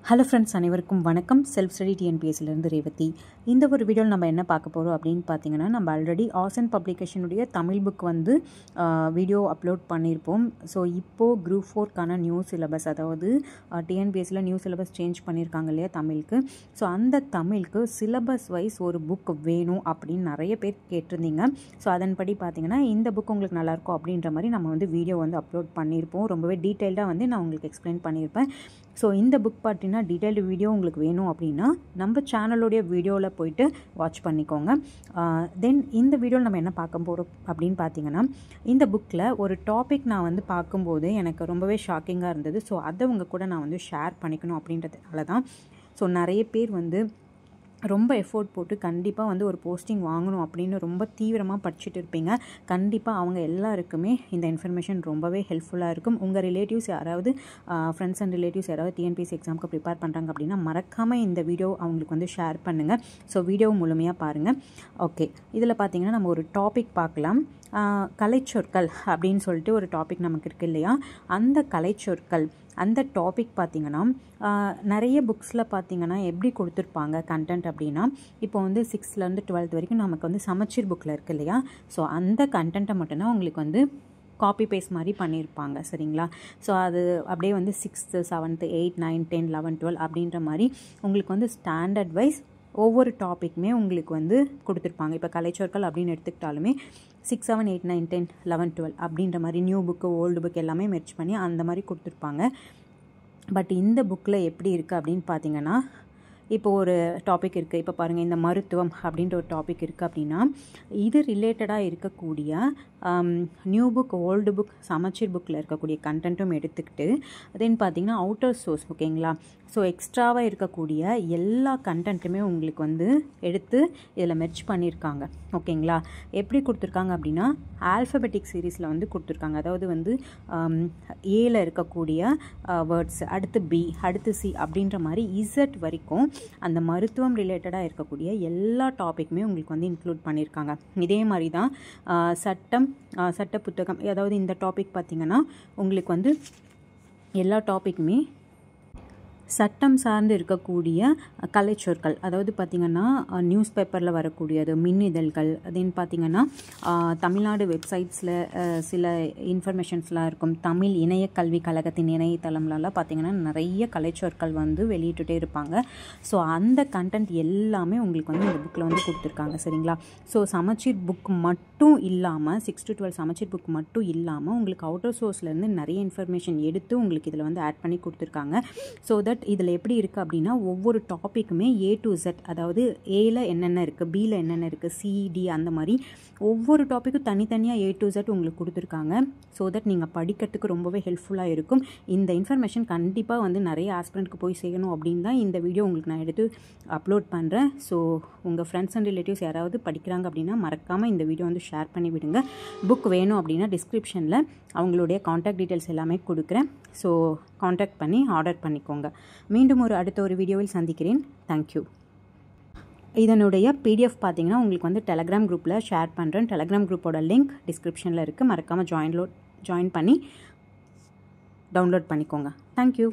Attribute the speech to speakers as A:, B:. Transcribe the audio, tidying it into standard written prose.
A: Hello friends, அனைவருக்கும் வணக்கம். Self study டிஎன்பிஎஸ்சிலேருந்து ரேவதி. இந்த ஒரு வீடியோவில் நம்ம என்ன பார்க்க போகிறோம் அப்படின்னு பார்த்தீங்கன்னா, நம்ம ஆல்ரெடி ஆசன் பப்ளிகேஷனுடைய தமிழ் புக் வந்து வீடியோ அப்லோட் பண்ணியிருப்போம். ஸோ இப்போது குரூப் 4க்கான நியூ சிலபஸ், அதாவது டிஎன்பிஎஸ்சியில் நியூ சிலபஸ் சேஞ்ச் பண்ணியிருக்காங்க இல்லையா தமிழுக்கு. ஸோ அந்த தமிழுக்கு சிலபஸ் வைஸ் ஒரு புக் வேணும் அப்படின்னு நிறைய பேர் கேட்டிருந்தீங்க. ஸோ அதன்படி பார்த்தீங்கன்னா இந்த புக் உங்களுக்கு நல்லாயிருக்கும் அப்படின்ற மாதிரி நம்ம வந்து வீடியோ வந்து அப்லோட் பண்ணியிருப்போம். ரொம்பவே டீட்டெயில்டாக வந்து நான் உங்களுக்கு எக்ஸ்பிளைன் பண்ணியிருப்பேன். ஸோ இந்த புக் பார்த்தீங்கன்னா டீட்டெயில்டு வீடியோ உங்களுக்கு வேணும் அப்படின்னா நம்ம சேனலோடைய வீடியோவில் போயிட்டு வாட்ச் பண்ணிக்கோங்க. தென் இந்த வீடியோவில் நம்ம என்ன பார்க்க போகிறோம் அப்படின்னு பார்த்தீங்கன்னா, இந்த புக்கில் ஒரு டாபிக் நான் வந்து பார்க்கும்போது எனக்கு ரொம்பவே ஷாக்கிங்காக இருந்தது. ஸோ அதை உங்கள் கூட நான் வந்து ஷேர் பண்ணிக்கணும் அப்படின்றதுனால தான். ஸோ நிறைய பேர் வந்து ரொம்ப எஃபோர்ட் போட்டு கண்டிப்பாக வந்து ஒரு போஸ்டிங் வாங்கணும் அப்படின்னு ரொம்ப தீவிரமாக படிச்சுட்டு இருப்பீங்க. கண்டிப்பாக அவங்க எல்லாருக்குமே இந்த இன்ஃபர்மேஷன் ரொம்பவே ஹெல்ப்ஃபுல்லாக இருக்கும். உங்கள் ரிலேட்டிவ்ஸ் யாராவது, ஃப்ரெண்ட்ஸ் அண்ட் ரிலேட்டிவ்ஸ் யாராவது டிஎன்பிஎஸ்சி எக்ஸாமுக்கு ப்ரிப்பேர் பண்ணுறாங்க அப்படின்னா மறக்காமல் இந்த வீடியோ அவங்களுக்கு வந்து ஷேர் பண்ணுங்கள். ஸோ வீடியோ முழுமையாக பாருங்கள். ஓகே, இதில் பார்த்தீங்கன்னா நம்ம ஒரு டாபிக் பார்க்கலாம். கலைச்சொற்கள் அப்படின்னு சொல்லிட்டு ஒரு டாபிக் நமக்கு இருக்குது இல்லையா. அந்த கலைச்சொற்கள் அந்த டாபிக் பார்த்திங்கன்னா நிறைய புக்ஸில் பார்த்திங்கன்னா எப்படி கொடுத்துருப்பாங்க கண்டென்ட் அப்படின்னா, இப்போ வந்து 6th-லேருந்து 12th வரைக்கும் நமக்கு வந்து சமச்சீர் புக்கில் இருக்குது இல்லையா. ஸோ அந்த கண்டென்ட்டை மட்டும்தான் உங்களுக்கு வந்து காப்பி பேஸ்ட் மாதிரி பண்ணியிருப்பாங்க, சரிங்களா. ஸோ அது அப்படியே வந்து 6th, 7th, 8th, 9th, 10th, 11th, 12 அப்படின்ற மாதிரி உங்களுக்கு வந்து ஸ்டாண்டர்ட் வைஸ் ஒவ்வொரு டாப்பிக்குமே உங்களுக்கு வந்து கொடுத்துருப்பாங்க. இப்போ கலைச்சொற்கள் அப்படின்னு எடுத்துக்கிட்டாலுமே 6, 7, 8, 9, 10, 11, 12 அப்படின்ற மாதிரி நியூ புக்கு ஓல்டு புக் எல்லாமே மெர்ச் பண்ணி அந்த மாதிரி கொடுத்துருப்பாங்க. பட் இந்த புக்கில் எப்படி இருக்குது அப்படின்னு பார்த்தீங்கன்னா, இப்போ ஒரு டாபிக் இருக்குது. இப்போ பாருங்கள், இந்த மருத்துவம் அப்படின்ற ஒரு டாபிக் இருக்குது அப்படின்னா இது ரிலேட்டடாக இருக்கக்கூடிய நியூ புக் ஓல்டு புக் சமச்சீர் புக்கில் இருக்கக்கூடிய கண்டென்ட்டும் எடுத்துக்கிட்டு தென் பார்த்திங்கன்னா அவுட்டர் சோர்ஸ், ஓகேங்களா. ஸோ எக்ஸ்ட்ராவாக இருக்கக்கூடிய எல்லா கண்டென்ட்டுமே உங்களுக்கு வந்து எடுத்து இதில் மெர்ச் பண்ணியிருக்காங்க, ஓகேங்களா. எப்படி கொடுத்துருக்காங்க அப்படின்னா ஆல்ஃபபெட்டிக் சீரீஸில் வந்து கொடுத்துருக்காங்க. அதாவது வந்து ஏல இருக்கக்கூடிய வேர்ட்ஸ், அடுத்து பி, அடுத்து சி அப்படின்ற மாதிரி இசட் வரைக்கும் அந்த மருத்துவம் ரிலேட்டடாக இருக்கக்கூடிய எல்லா டாப்பிக்குமே உங்களுக்கு வந்து இன்க்ளூட் பண்ணியிருக்காங்க. இதே மாதிரி தான் சட்ட புத்தகம், அதாவது இந்த டாபிக் பார்த்திங்கன்னா உங்களுக்கு வந்து எல்லா டாப்பிக்குமே சட்டம் சார்ந்து இருக்கக்கூடிய கலைச்சொற்கள், அதாவது பார்த்திங்கன்னா நியூஸ் பேப்பரில் வரக்கூடியது, மின்னிதழ்கள், தென் பார்த்திங்கன்னா தமிழ்நாடு வெப்சைட்ஸில் சில இன்ஃபர்மேஷன்ஸ்லாம் இருக்கும். தமிழ் இணைய கல்வி கழகத்தின் இணையதளம்லாம் பார்த்திங்கன்னா நிறைய கலைச்சொற்கள் வந்து வெளியிட்டுட்டே இருப்பாங்க. ஸோ அந்த கண்டென்ட் எல்லாமே உங்களுக்கு வந்து இந்த புக்கில் வந்து கொடுத்துருக்காங்க, சரிங்களா. ஸோ சமச்சீர் புக் மட்டும் இல்லாமல் 6 to 12 சமச்சீர் புக் மட்டும் இல்லாமல் உங்களுக்கு அவுட்டர் சோர்ஸ்லேருந்து நிறைய இன்ஃபர்மேஷன் எடுத்து உங்களுக்கு இதில் வந்து ஆட் பண்ணி கொடுத்துருக்காங்க. ஸோ தட் இதில் எப்படி இருக்குது அப்படின்னா ஒவ்வொரு டாப்பிக்குமே A to Z, அதாவது ஏல என்னென்ன இருக்குது, பியில் என்னென்ன இருக்குது, சிடி அந்த மாதிரி ஒவ்வொரு டாப்பிக்கும் தனித்தனியாக A to Z உங்களுக்கு கொடுத்துருக்காங்க. ஸோ தட் நீங்கள் படிக்கிறதுக்கு ரொம்பவே ஹெல்ப்ஃபுல்லாக இருக்கும். இந்த இன்ஃபர்மேஷன் கண்டிப்பாக வந்து நிறைய ஆஸ்பிரண்ட்க்கு போய் செய்யணும் அப்படின்னு தான் இந்த வீடியோ உங்களுக்கு நான் எடுத்து அப்லோட் பண்ணுறேன். ஸோ உங்கள் ஃப்ரெண்ட்ஸ் அண்ட் ரிலேட்டிவ்ஸ் யாராவது படிக்கிறாங்க அப்படின்னா மறக்காமல் இந்த வீடியோ வந்து ஷேர் பண்ணி விடுங்க. புக் வேணும் அப்படின்னா டிஸ்கிரிப்ஷனில் அவங்களுடைய காண்டாக்ட் டீட்டெயில்ஸ் எல்லாமே கொடுக்குறேன். ஸோ காண்டாக்ட் பண்ணி ஆர்டர் பண்ணிக்கோங்க. மீண்டும் அடுத்த ஒரு வீடியோவில் சந்திக்கிறேன். தேங்க்யூ. இதனுடைய PDF பார்த்தீங்கன்னா உங்களுக்கு வந்து டெலகிராம் குரூப்பில் ஷேர் பண்ணுறேன். டெலகிராம் குரூப்போட லிங்க் டிஸ்கிரிப்ஷனில் இருக்குது. மறக்காமல் ஜாயின் பண்ணி டவுன்லோட் பண்ணிக்கோங்க. தேங்க்யூ.